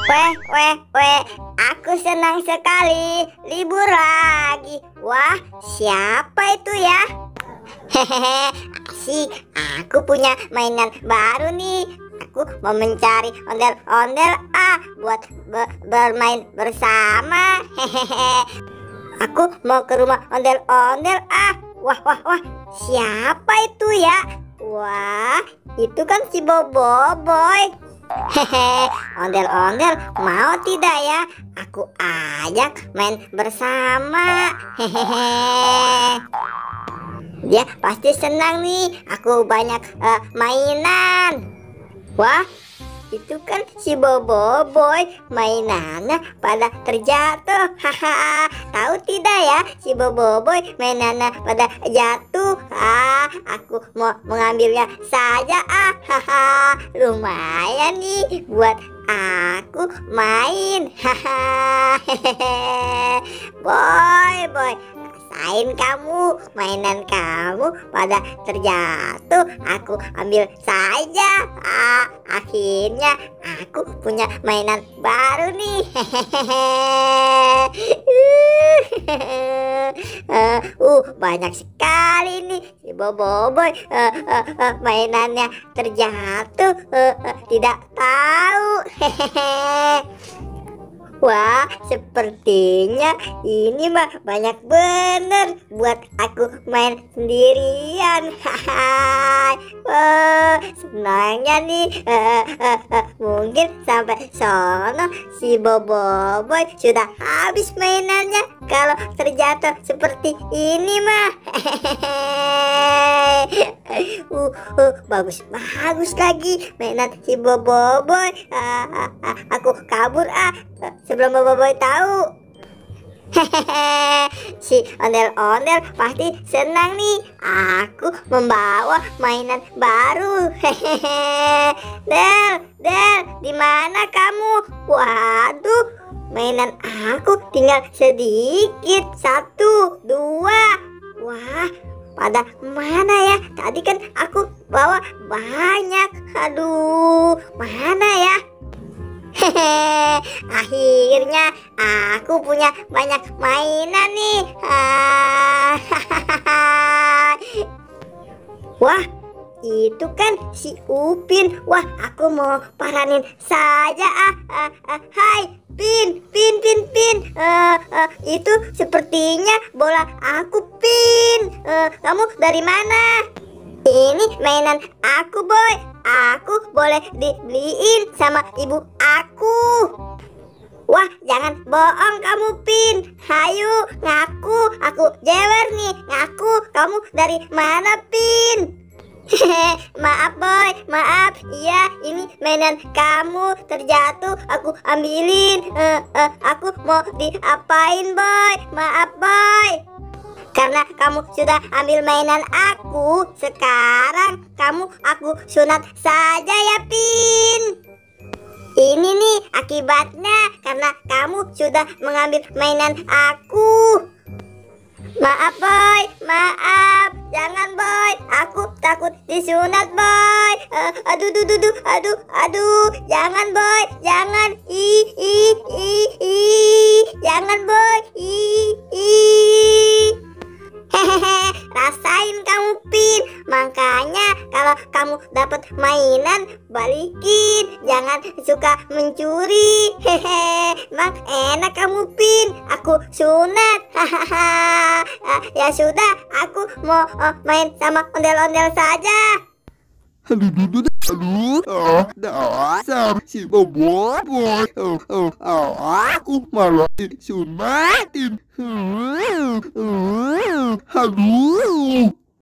Weh, aku senang sekali libur lagi. Wah, siapa itu ya? Hehehe, asik, aku punya mainan baru nih. Aku mau mencari ondel-ondel buat bermain bersama. Hehehe, aku mau ke rumah ondel-ondel Wah, siapa itu ya? Wah, itu kan si Boboiboy. Hehe, ondel-ondel mau tidak ya? Aku ajak main bersama. Hehehe, dia pasti senang nih. Aku banyak mainan. Wah, itu kan si Boboiboy, mainannya pada terjatuh. Haha, tahu tidak ya, si Boboiboy mainannya pada jatuh. Aku mau mengambilnya saja. Haha, lumayan nih buat aku main. Haha, hehehe. Boy, rasain kamu, mainan kamu pada terjatuh. Aku ambil saja. Akhirnya aku punya mainan baru nih. Banyak sekali nih si Boboiboy. Mainannya terjatuh. Tidak tahu. Wah, sepertinya ini mah banyak bener buat aku main sendirian. Hahaha, senangnya nih. Mungkin sampai sono si Boboiboy sudah habis mainannya kalau terjatuh seperti ini mah. Bagus lagi mainan si Boboiboy. Aku kabur sebelum Boboiboy tahu. Hehehe, si ondel-ondel pasti senang nih. Aku membawa mainan baru. Hehehe, Del, di mana kamu? Waduh, mainan aku tinggal sedikit, 1, 2. Wah, pada mana ya? Tadi kan aku bawa banyak. Aduh, mana ya? Hehehe, akhirnya aku punya banyak mainan nih. Wah, itu kan si Upin. Wah, aku mau paranin saja. Hai, Pin. Itu sepertinya bola aku, Pin. Kamu dari mana? Ini mainan aku, Boy. Aku boleh dibeliin sama ibu aku. Wah, jangan bohong kamu, Pin. Hayu, ngaku. Aku jewer nih. Ngaku, kamu dari mana, Pin? Maaf, Boy. Maaf. Iya, ini mainan kamu terjatuh. Aku ambilin. Aku mau diapain, Boy? Maaf, Boy. Karena kamu sudah ambil mainan aku, sekarang aku sunat saja ya, Pin. Ini nih akibatnya karena kamu sudah mengambil mainan aku. Maaf, Boy. Maaf. Jangan, Boy. Aku takut disunat, Boy. Aduh. Jangan, Boy. Jangan. Jangan, Boy. Hehehe, rasain kamu, Pin. Makanya kalau kamu dapat mainan, balikin. Jangan suka mencuri. Hehe, mak enak kamu, Pin. Aku sunat. Hahaha. Ya sudah, aku mau main sama ondel-ondel saja. Dasar si Boboiboy. Aku malah disunatin. Aduh.